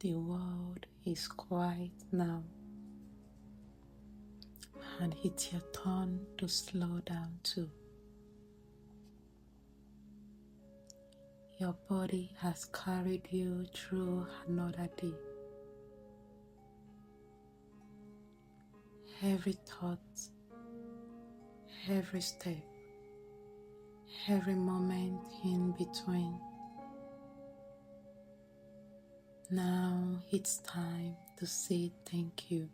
The world is quiet now, and it's your turn to slow down too. Your body has carried you through another day. Every thought, every step, every moment in between. Now it's time to say thank you.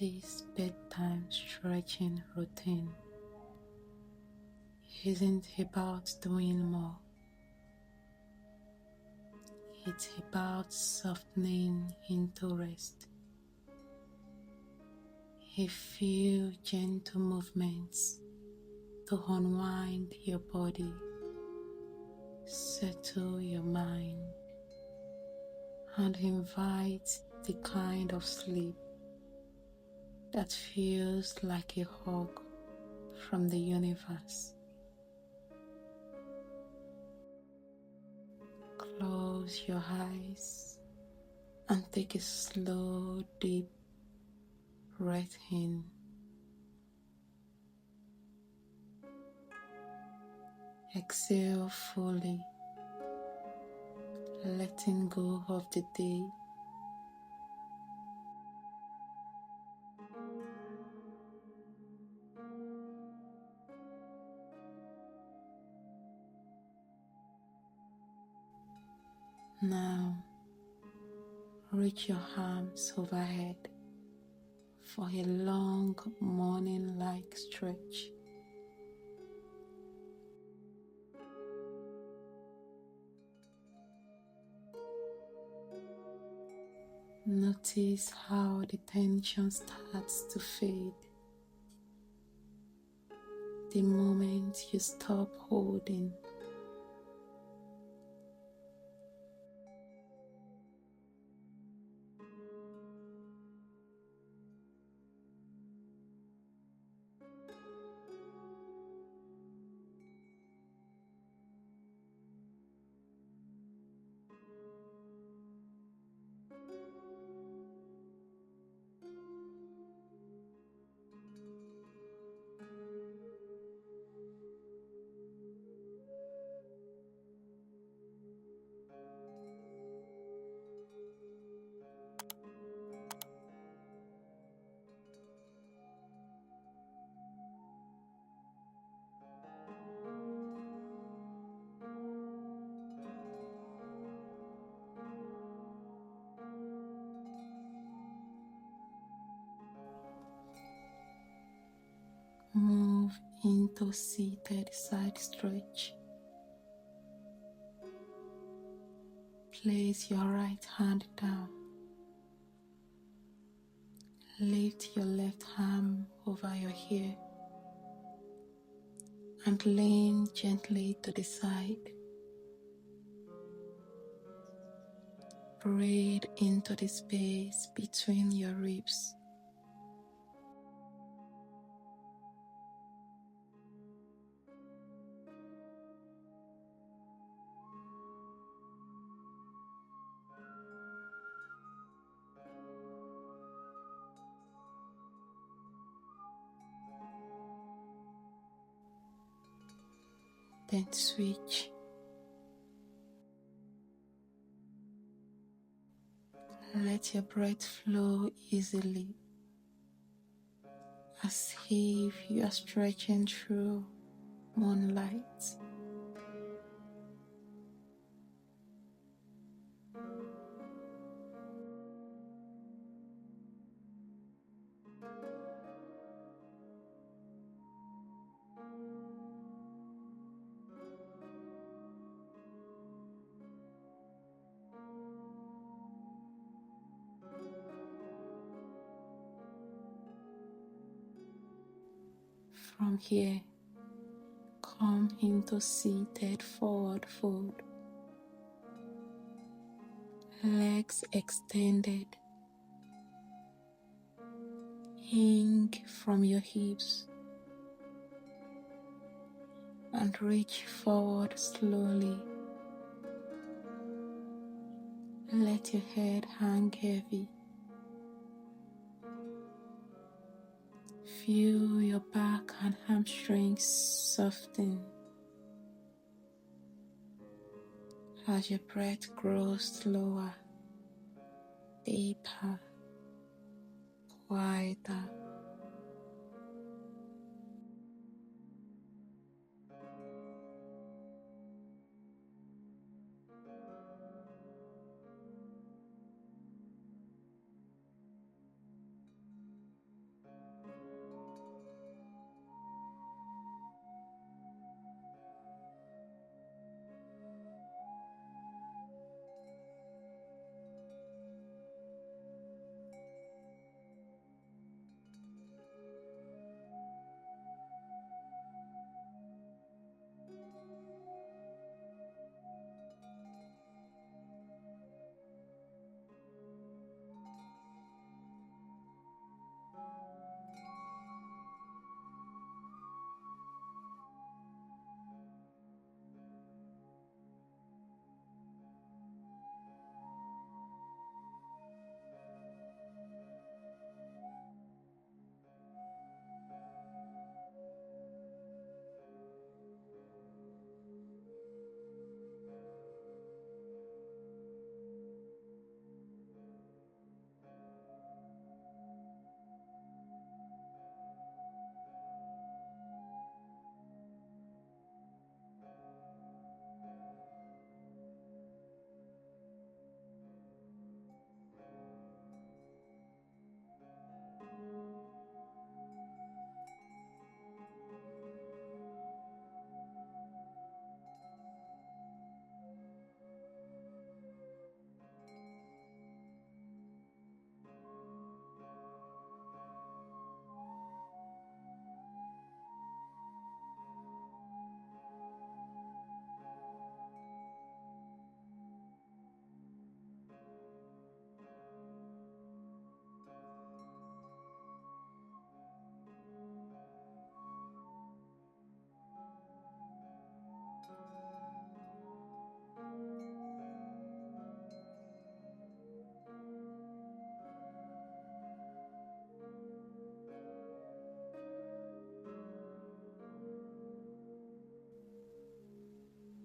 This bedtime stretching routine isn't about doing more. It's about softening into rest. A few gentle movements to unwind your body, settle your mind, and invite the kind of sleep that feels like a hug from the universe. Close your eyes and take a slow, deep breath in. Exhale fully, letting go of the day. Now, reach your arms overhead for a long morning-like stretch. Notice how the tension starts to fade the moment you stop holding. Move into seated side stretch. Place your right hand down. Lift your left arm over your ear and lean gently to the side. Breathe into the space between your ribs. Then switch. Let your breath flow easily, as if you are stretching through moonlight. From here, come into seated forward fold. Legs extended. Hang from your hips and reach forward slowly. Let your head hang heavy. Feel your back and hamstrings soften as your breath grows slower, deeper, quieter.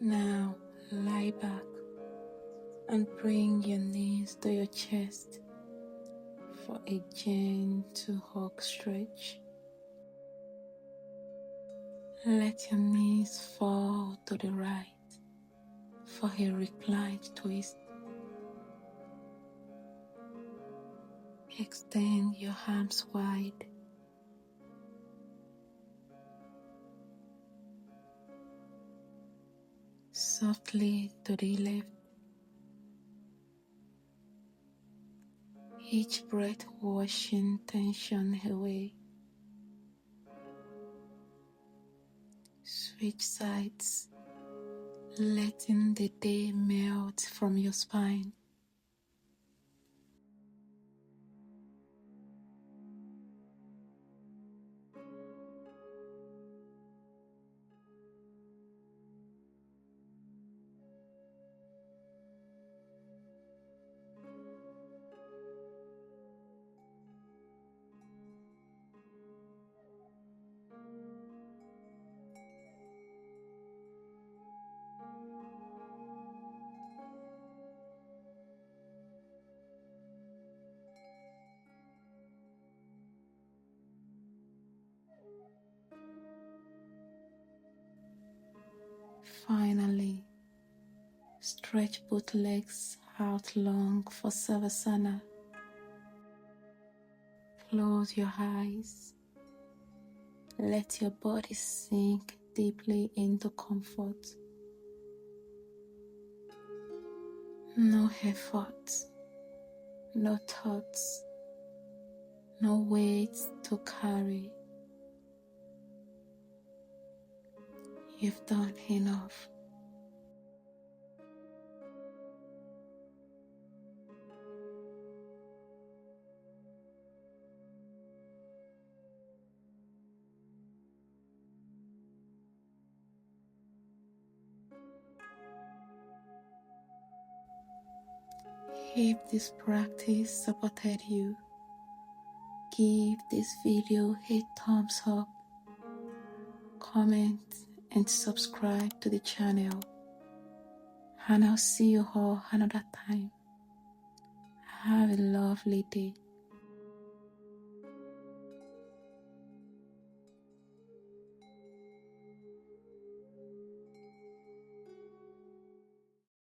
Now lie back and bring your knees to your chest for a gentle hug stretch. Let your knees fall to the right for a reclined twist. Extend your arms wide. Softly to the left. Each breath washing tension away. Switch sides, letting the day melt from your spine. Finally, stretch both legs out long for Savasana. Close your eyes. Let your body sink deeply into comfort. No effort, no thoughts, no weight to carry. You've done enough. If this practice supported you, give this video a thumbs up, comment, and subscribe to the channel. And I'll see you all another time. Have a lovely day.